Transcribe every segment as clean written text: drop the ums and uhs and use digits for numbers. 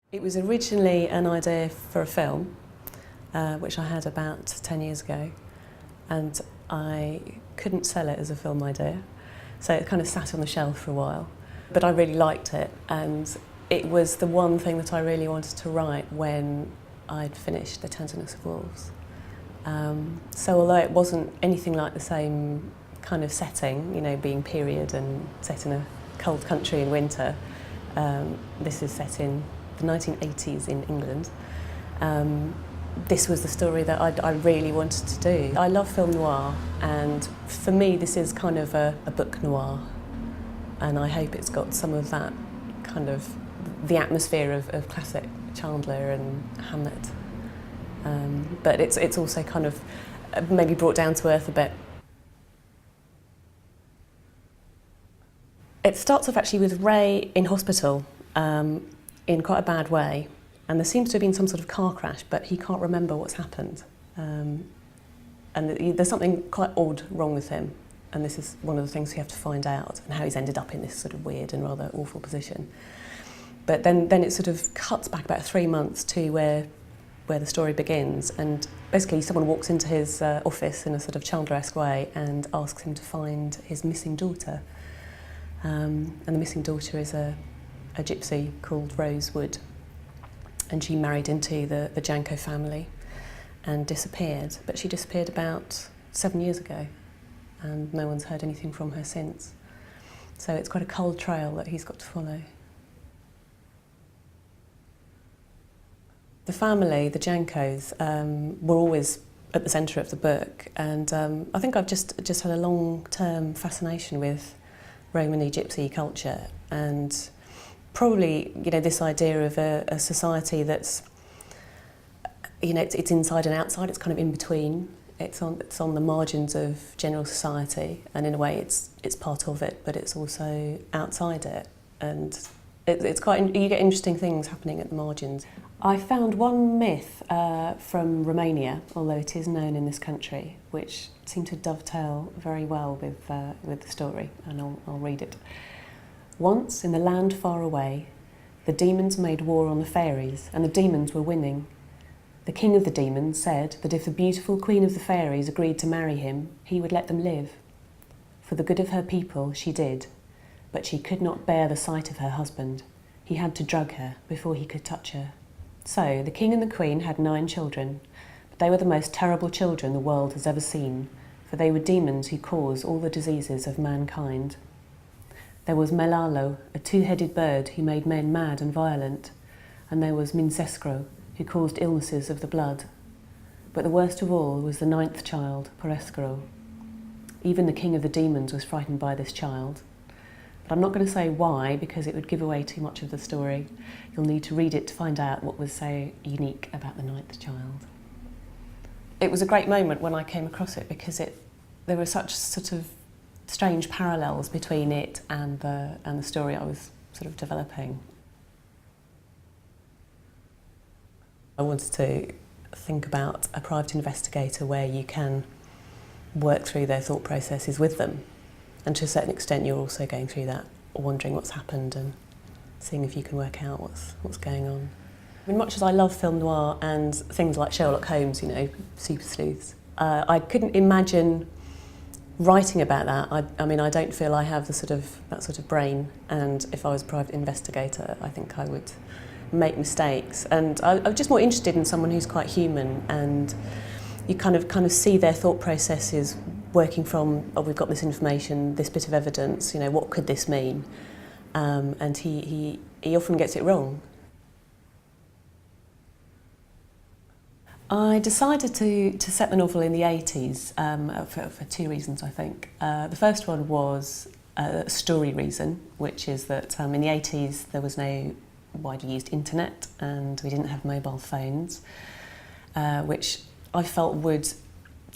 It was originally an idea for a film, which I had about 10 years ago, and I couldn't sell it as a film idea, so it kind of sat on the shelf for a while. But I really liked it, and it was the one thing that I really wanted to write when I'd finished The Tenderness of Wolves. So although it wasn't anything like the same kind of setting, you know, being period and set in a cold country in winter, this is set in the 1980s in England. This was the story that I really wanted to do. I love film noir, and for me this is kind of a book noir, and I hope it's got some of that kind of the atmosphere of classic Chandler and Hamlet. But it's also kind of maybe brought down to earth a bit. It starts off actually with Ray in hospital in quite a bad way, and there seems to have been some sort of car crash, but he can't remember what's happened. And there's something quite odd wrong with him, and this is one of the things we have to find out, and how he's ended up in this sort of weird and rather awful position. But then it sort of cuts back about 3 months to where the story begins, and basically someone walks into his office in a sort of Chandler-esque way and asks him to find his missing daughter. And the missing daughter is a gypsy called Rose Wood, and she married into the Janko family and disappeared, but she disappeared about 7 years ago, and no one's heard anything from her since. So it's quite a cold trail that he's got to follow. The family, the Jankos, were always at the centre of the book, and I think I've just had a long-term fascination with Romany gypsy culture, and probably, you know, this idea of a society that's, you know, it's inside and outside. It's kind of in between. It's on the margins of general society, and in a way, it's part of it, but it's also outside it, and it's quite. You get interesting things happening at the margins. I found one myth from Romania, although it is known in this country, which seemed to dovetail very well with the story, and I'll read it. Once, in the land far away, the demons made war on the fairies, and the demons were winning. The king of the demons said that if the beautiful queen of the fairies agreed to marry him, he would let them live. For the good of her people, she did, but she could not bear the sight of her husband. He had to drug her before he could touch her. So, the king and the queen had 9 children, but they were the most terrible children the world has ever seen, for they were demons who cause all the diseases of mankind. There was Melalo, a 2-headed bird who made men mad and violent, and there was Mincescro, who caused illnesses of the blood. But the worst of all was the 9th child, Porescro. Even the king of the demons was frightened by this child. But I'm not going to say why, because it would give away too much of the story. You'll need to read it to find out what was so unique about the 9th child. It was a great moment when I came across it, because there were such sort of strange parallels between it and the story I was sort of developing. I wanted to think about a private investigator where you can work through their thought processes with them. And to a certain extent, you're also going through that, wondering what's happened and seeing if you can work out what's going on. I mean, much as I love film noir and things like Sherlock Holmes, you know, super sleuths, I couldn't imagine writing about that. I mean, I don't feel I have that sort of brain, and if I was a private investigator, I think I would make mistakes. And I'm just more interested in someone who's quite human, and you kind of see their thought processes working from, oh, we've got this information, this bit of evidence, you know, what could this mean? And he often gets it wrong. I decided to set the novel in the 80s for 2 reasons, I think. The first one was a story reason, which is that in the 80s there was no widely used internet, and we didn't have mobile phones, which I felt would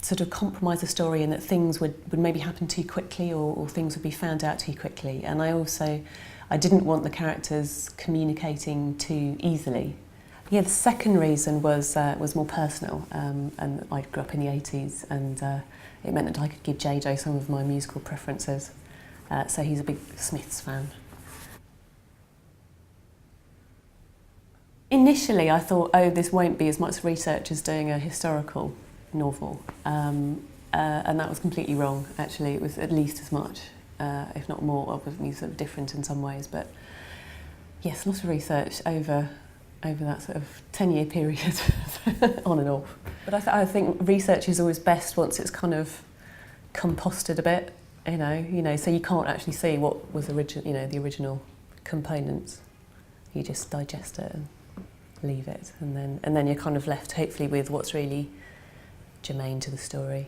sort of compromise the story, in that things would maybe happen too quickly, or things would be found out too quickly. And I didn't want the characters communicating too easily. Yeah, the second reason was more personal, and I grew up in the 80s, and it meant that I could give JJ some of my musical preferences. So he's a big Smiths fan. Initially I thought, oh, this won't be as much research as doing a historical novel, and that was completely wrong actually. It was at least as much, if not more, obviously sort of different in some ways, but yes, lots of research over that sort of 10-year period, on and off. But I think research is always best once it's kind of composted a bit, you know, so you can't actually see what was the original components. You just digest it and leave it, and then you're kind of left hopefully with what's really germane to the story.